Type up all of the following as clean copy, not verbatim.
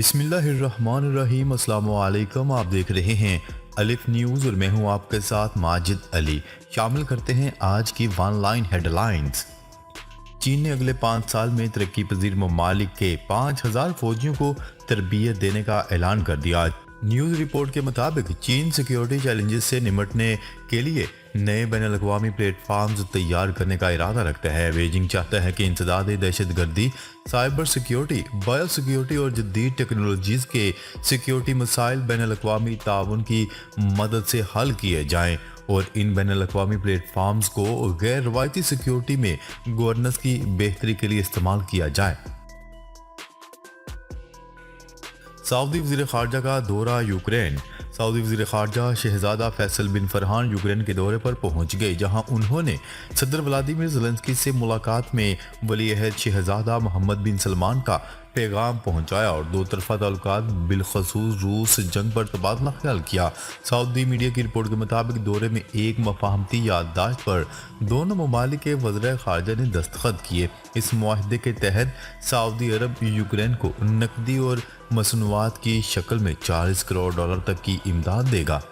बिस्मिल्लाहिर्रहमानिर्रहीम। अस्सलाम वालेकुम। आप देख रहे हैं अलिफ न्यूज़ और मैं हूं आपके साथ माजिद अली। शामिल करते हैं आज की वन लाइन हेडलाइंस। चीन ने अगले 5 साल में तरक्की पजीर ममालिक के 5,000 फौजियों को तरबियत देने का ऐलान कर दिया। न्यूज़ रिपोर्ट के मुताबिक चीन सिक्योरिटी चैलेंजेस से निपटने के लिए नए बैनुल-अक़वामी प्लेटफॉर्म्स तैयार करने का इरादा रखता है। बीजिंग चाहता है कि इंसदाद दहशतगर्दी, साइबर सिक्योरिटी, बायो सिक्योरिटी और जदीद टेक्नोलॉजीज़ के सिक्योरिटी मसाइल बैनुल-अक़वामी ताउन की मदद से हल किए जाएँ और इन बैनुल-अक़वामी प्लेटफॉर्म्स को गैर रवायती सिक्योरिटी में गवर्नेंस की बेहतरी के लिए इस्तेमाल किया जाए। सऊदी वज़ीर ख़ारजा का दौरा यूक्रेन। सऊदी वज़ीर ख़ारजा शहज़ादा फैसल बिन फरहान यूक्रेन के दौरे पर पहुंच गए, जहां उन्होंने सदर व्लादिमीर ज़ेलेंस्की से मुलाकात में वली अहद शहज़ादा मोहम्मद बिन सलमान का पैगाम पहुंचाया और दो तरफा ताल्लुकात बिलखसूस रूस जंग पर तबादला ख्याल किया। सऊदी मीडिया की रिपोर्ट के मुताबिक दौरे में एक मफाहमती याददाश्त पर दोनों ममालिक के वज़ीर ख़ारजा ने दस्तखत किए। इस मुआहदे के तहत सऊदी अरब यूक्रेन को नकदी और मसनूआत की शक्ल में $40 करोड़ तक की इमदाद देगा।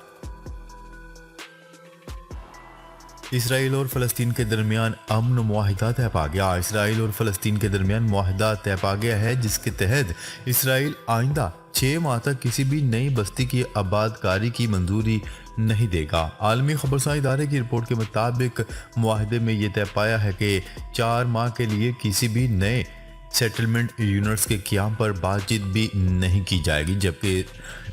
इसराइल और फ़लस्तीन के दरमियान अमन मुआहिदा तय पा गया। इसराइल और फ़लस्तीन के दरमियान मुआहिदा तय पा गया है, जिसके तहत इसराइल आइंदा 6 माह तक किसी भी नई बस्ती की आबादकारी की मंजूरी नहीं देगा। आलमी खबरसां इदारे की रिपोर्ट के मुताबिक मुआहिदे में यह तय पाया है कि 4 माह के लिए किसी भी नए सेटलमेंट यूनिट्स के क़याम पर बातचीत भी नहीं की जाएगी, जबकि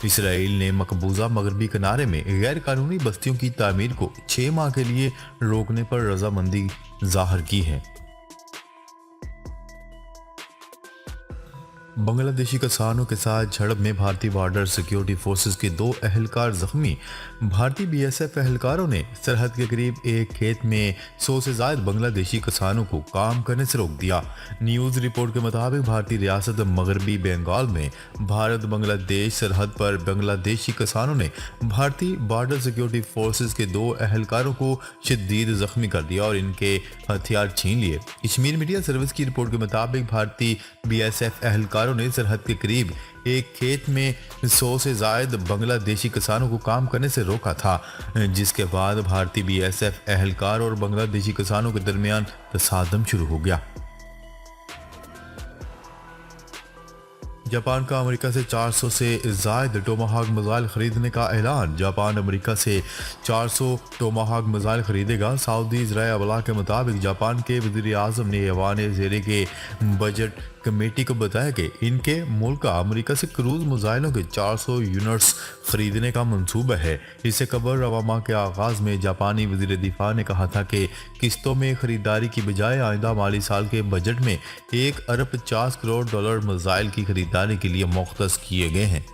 इसराइल ने मकबूजा मगरबी किनारे में गैर कानूनी बस्तियों की तामीर को 6 माह के लिए रोकने पर रजामंदी जाहिर की है। बांग्लादेशी किसानों के साथ झड़प में भारतीय बॉर्डर सिक्योरिटी फोर्सेस के 2 अहलकार जख्मी। भारतीय बीएसएफ अहलकारों ने सरहद के करीब एक खेत में 100 से ज्यादा बांग्लादेशी किसानों को काम करने से रोक दिया। न्यूज़ रिपोर्ट के मुताबिक भारतीय रियासत मगरबी बंगाल में भारत बांग्लादेश सरहद पर बांग्लादेशी किसानों ने भारतीय बॉर्डर सिक्योरिटी फोर्सेस के 2 अहलकारों को शदीद जख्मी कर दिया और इनके हथियार छीन लिए। कश्मीर मीडिया सर्विस की रिपोर्ट के मुताबिक भारतीय बीएसएफ अहलकार ने सरहद के करीब एक खेत में 100 से ज्यादा बांग्लादेशी किसानों को काम करने से रोका था, जिसके बाद भारतीय बीएसएफ अहलकार और बांग्लादेशी किसानों के दरमियान तसादम शुरू हो गया। जापान का अमेरिका से 400 से ज्यादा टोमाहाक मिसाइल खरीदने का ऐलान। जापान अमेरिका से 400 टोमाहाक मिसाइल खरीदेगा। सऊदी ज़राए अबलाग के मुताबिक जापान के वज़ीर आज़म ने ऐवान ज़ेरे के बजट कमेटी को बताया कि इनके मुल्क का अमेरिका से क्रूज मिसाइलों के 400 यूनिट्स खरीदने का मंसूबा है। इससे कबल रवा माह के आगाज़ में जापानी वज़ीर दिफा ने कहा था कि किस्तों में खरीदारी की बजाय आइंदा माली साल के बजट में $1 अरब 50 करोड़ मिसाइल की खरीदारी के लिए मुख्तस किए गए हैं।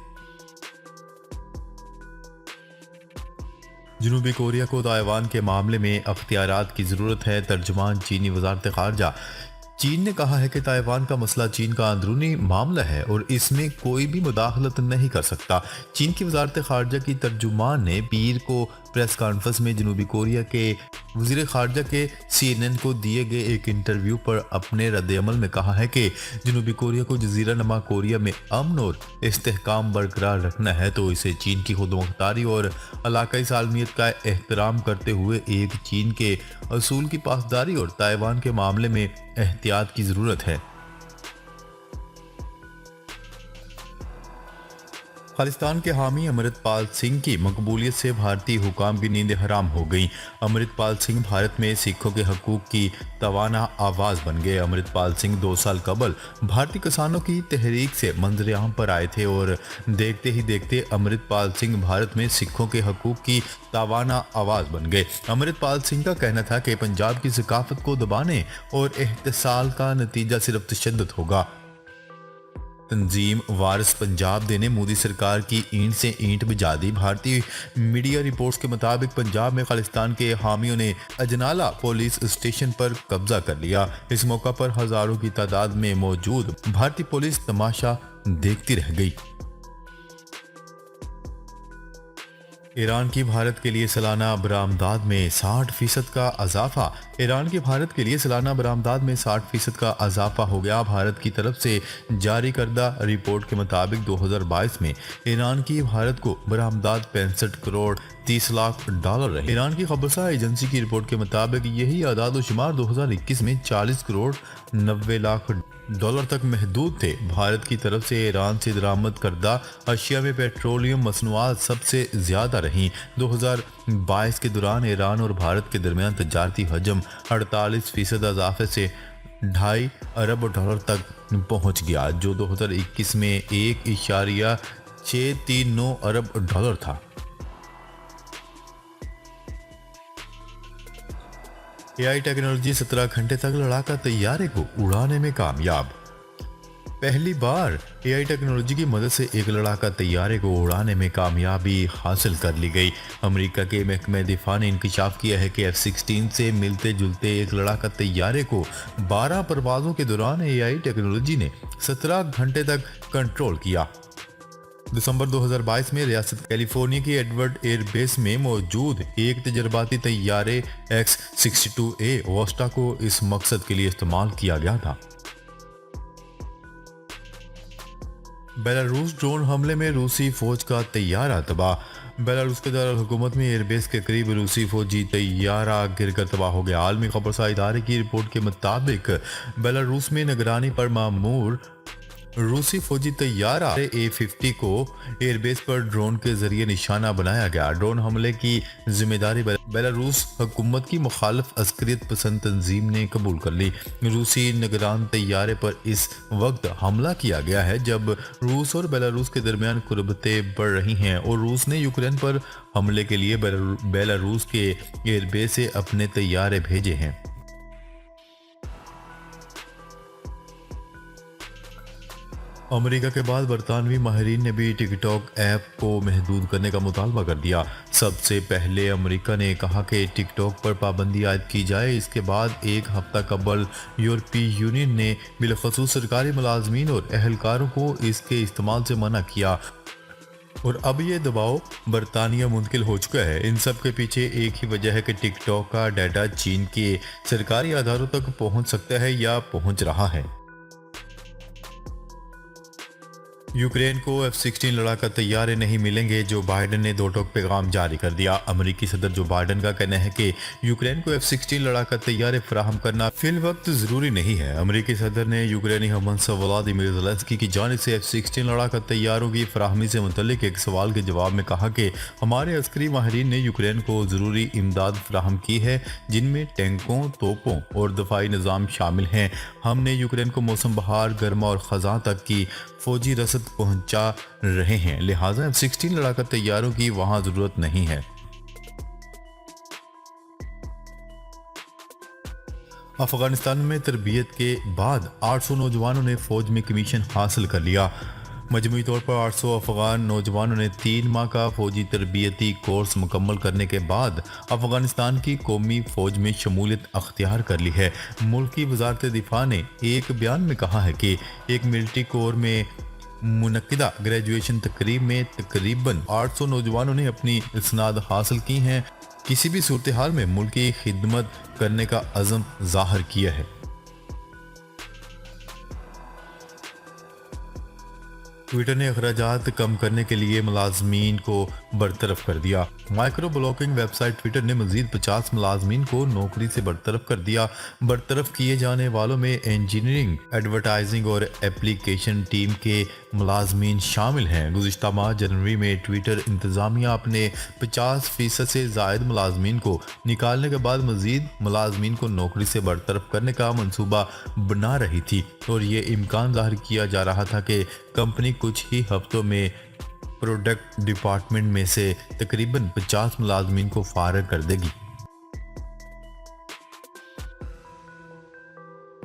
जनूबी कोरिया को ताइवान के मामले में अख्तियारात की ज़रूरत है। तर्जुमान चीनी वज़ारत ख़ारजा। चीन ने कहा है कि ताइवान का मसला चीन का अंदरूनी मामला है और इसमें कोई भी मुदाखलत नहीं कर सकता। चीन की वज़ारत ख़ारजा की तर्जुमान ने पीर को प्रेस कॉन्फ्रेंस में जनूबी कोरिया के वज़ीर ख़ारजा के CNN को दिए गए एक इंटरव्यू पर अपने रद्द-ए-अमल में कहा है कि जनूबी कोरिया को जज़ीरा नमा कोरिया में अमन और इस्तेहकाम बरकरार रखना है तो इसे चीन की खुदमुख्तारी और इलाकाई सालमियत का एहतराम करते हुए एक चीन के असूल की पासदारी और ताइवान के मामले में एहतियात की ज़रूरत है। खालिस्तान के हामी अमृतपाल सिंह की मकबूलियत से भारतीय हुकाम की नींद हराम हो गई। अमृतपाल सिंह भारत में सिखों के हकूक की तवाना आवाज़ बन गए। अमृतपाल सिंह 2 साल कबल भारतीय किसानों की तहरीक से मंजर आम पर आए थे और देखते ही देखते अमृतपाल सिंह भारत में सिखों के हकूक की तवाना आवाज़ बन गए। अमृतपाल सिंह का कहना था कि पंजाब की सकाफत को दबाने और एहतसाल का नतीजा सिर्फ तशद्दुद होगा। तंजीम वारिस पंजाब ने मोदी सरकार की ईंट से ईंट बजा दी। भारतीय मीडिया रिपोर्ट्स के मुताबिक पंजाब में खालिस्तान के हामियों ने अजनाला पुलिस स्टेशन पर कब्जा कर लिया। इस मौका पर हजारों की तादाद में मौजूद भारतीय पुलिस तमाशा देखती रह गई। ईरान की भारत के लिए सालाना बरामदात में 60% का इजाफा। ईरान की भारत के लिए सालाना बरामदात में 60% का इजाफा हो गया। भारत की तरफ से जारी करदा रिपोर्ट के मुताबिक 2022 में ईरान की भारत को बरामदात 65 करोड़ 30 लाख डॉलर रहे। ईरान की खबरसार एजेंसी की रिपोर्ट के मुताबिक यही आदाद शुमार 2021 में 40 करोड़ 90 लाख डॉलर तक महदूद थे। भारत की तरफ से ईरान से दरामद करदा अशिया में पेट्रोलियम मसनूआत सबसे ज्यादा रहीं। 2022 के दौरान ईरान और भारत के दरमियान तजारती हजम 48% इजाफे से 2.5 अरब डॉलर तक पहुंच गया, जो 2021 में 1.639 अरब डॉलर था। एआई टेक्नोलॉजी 17 घंटे तक लड़ाका तैयारे को उड़ाने में कामयाब। पहली बार एआई टेक्नोलॉजी की मदद से एक लड़ाका तैयारे को उड़ाने में कामयाबी हासिल कर ली गई। अमेरिका के महकमे दिफा ने इंकशाफ किया है कि F-16 से मिलते जुलते एक लड़ाका तैयारे को 12 परवाजों के दौरान एआई टेक्नोलॉजी ने 17 घंटे तक कंट्रोल किया। दिसंबर 2022 में रियासत कैलिफोर्निया की एडवर्ड एयर बेस में मौजूद एक तजर्बाती तैयारे X-62A वोस्टा को इस मकसद के लिए इस्तेमाल किया गया था। बेलारूस ड्रोन हमले में रूसी फौज का तैयारा तबाह। बेलारूस के दारुल हुकूमत में एयरबेस के करीब रूसी फौजी तैयारा गिरकर तबाह हो गया। आलमी खबरसार इदारे की रिपोर्ट के मुताबिक बेलारूस में निगरानी पर मामूर रूसी फौजी तैयारा A-50 को एयरबेस पर ड्रोन के जरिए निशाना बनाया गया। ड्रोन हमले की जिम्मेदारी बेलारूस हुकूमत की मुखालिफ अस्करियत पसंद तंजीम ने कबूल कर ली। रूसी निगरान तैयारे पर इस वक्त हमला किया गया है जब रूस और बेलारूस के दरमियान कुर्बतें बढ़ रही हैं और रूस ने यूक्रेन पर हमले के लिए बेलारूस के एयरबेस से अपने तैयारे भेजे हैं। अमेरिका के बाद बरतानवी माहिरीन ने भी टिकटॉक ऐप को महदूद करने का मुतालबा कर दिया। सबसे पहले अमेरिका ने कहा कि टिकटॉक पर पाबंदी आयद की जाए। इसके बाद एक हफ्ता कबल यूरोपीय यूनियन ने बिलखसूस सरकारी मुलाजमीन और एहलकारों को इसके इस्तेमाल से मना किया और अब ये दबाव बरतानिया मुंतकिल हो चुका है। इन सब के पीछे एक ही वजह है कि टिकटॉक का डाटा चीन के सरकारी आधारों तक पहुंच सकता है या पहुंच रहा है। यूक्रेन को F-16 लड़ाका तैयारे नहीं मिलेंगे, जो बाइडेन ने दो टोक पैगाम जारी कर दिया। अमेरिकी सदर जो बाइडेन का कहना है कि यूक्रेन को F-16 लड़ाका तैयारे फराहम करना फिल वक्त जरूरी नहीं है। अमेरिकी सदर ने यूक्रेनी हमसफ़र व्लादिमीर ज़ेलेंस्की की जानिब से F-16 लड़ाका तैयारों की फराहमी से मुतल्लिक एक सवाल के जवाब में कहा कि हमारे अस्करी माहिरीन ने यूक्रेन को ज़रूरी इमदाद फराहम की है, जिनमें टैंकों, तोपों और दफाई निज़ाम शामिल हैं। हमने यूक्रेन को मौसम बहार, गर्मा और ख़ज़ां तक की फौजी रसद पहुंचा रहे हैं, लिहाजा F-16 लड़ाका तैयारों की वहां जरूरत नहीं है। अफगानिस्तान में तरबियत के बाद 800 नौजवानों ने फौज में कमीशन हासिल कर लिया। मजमूई तौर पर 800 अफगान नौजवानों ने 3 माह का फौजी तरबियती कोर्स मुकम्मल करने के बाद अफगानिस्तान की कौमी फौज में शमूलियत अख्तियार कर ली है। मुल्क की वजारत दिफा ने एक बयान में कहा है कि एक मिलिट्री कोर में मुनक्किदा ग्रेजुएशन तकरीब में तकरीबन 800 नौजवानों ने अपनी इसनाद हासिल की हैं। किसी भी सूरत हाल में मुल्क की खिदमत करने का अज़म जाहिर किया है। ट्विटर ने अखराजात कम करने के लिए मुलाजमीन को बरतरफ कर दिया। माइक्रो ब्लॉगिंग वेबसाइट ट्विटर ने मजीद 50 मुलाजमीन को नौकरी से बरतरफ कर दिया। बरतरफ किए जाने वालों में इंजीनियरिंग, एडवर्टाइजिंग और एप्लीकेशन टीम के मुलाजमीन शामिल हैं। गुज़िश्ता माह जनवरी में ट्विटर इंतज़ामिया अपने 50% से जायद मुलाजमीन को निकालने के बाद मजीद मुलाजमीन को नौकरी से बरतरफ करने का मनसूबा बना रही थी और ये इम्कान जाहिर किया जा रहा था कि कंपनी कुछ ही हफ्तों में प्रोडक्ट डिपार्टमेंट में से तकरीबन 50 मुलाजमीन को फारग कर देगी।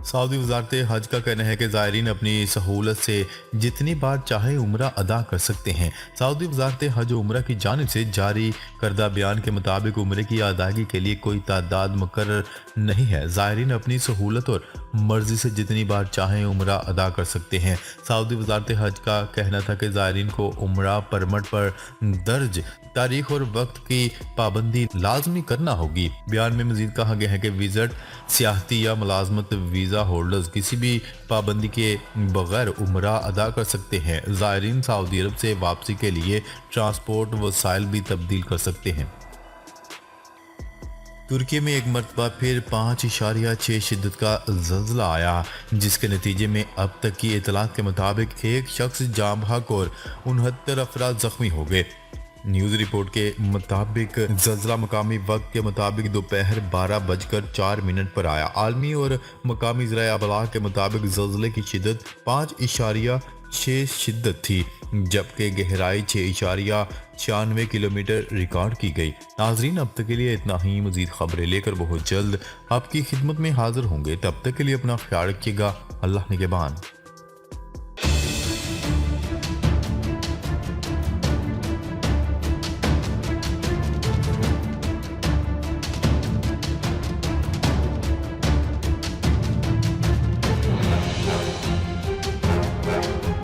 सऊदी वजारत हज का कहना है कि ज़ायरीन अपनी सहूलत से जितनी बार चाहे उम्रा अदा कर सकते हैं। सऊदी वजारत हज और उम्रा की जानिब से जारी करदा बयान के मुताबिक उम्रे की अदायगी के लिए कोई तादाद मुकर्रर नहीं है। ज़ायरीन अपनी सहूलत और मर्जी से जितनी बार चाहें उम्रा अदा कर सकते हैं। सऊदी वजारत हज का कहना था कि ज़ायरीन को उम्रा परमिट पर दर्ज तारीख और वक्त की पाबंदी लाजमी करना होगी। बयान में मजीद कहा गया है कि विजिट, सियाहती या मुलाजमत वीज़ा होल्डर्स किसी भी पाबंदी के बगैर उम्रा अदा कर सकते हैं। ज़ायरीन सऊदी अरब से वापसी के लिए ट्रांसपोर्ट वसाइल भी तब्दील कर सकते हैं। तुर्की में एक मरतबा फिर 5.6 शिद्दत का ज़ल्ज़ला आया, जिसके नतीजे में अब तक की इतलात के मुताबिक एक शख्स जाँ बहक और 69 अफराद जख्मी हो गए। न्यूज़ रिपोर्ट के मुताबिक ज़ल्ज़ला मकामी वक्त के मुताबिक दोपहर 12:04 पर आया। आलमी और मकामी ज़राए अबलाग के मुताबिक ज़ल्ज़ले की शिद्दत 5.6 शिद्दत थी, जबकि गहराई 6.96 किलोमीटर रिकॉर्ड की गई। नाजरीन, अब तक के लिए इतना ही। मज़ीद खबरें लेकर बहुत जल्द आपकी खिदमत में हाजिर होंगे। तब तक के लिए अपना ख्याल रखिएगा। अल्लाह निगहबान।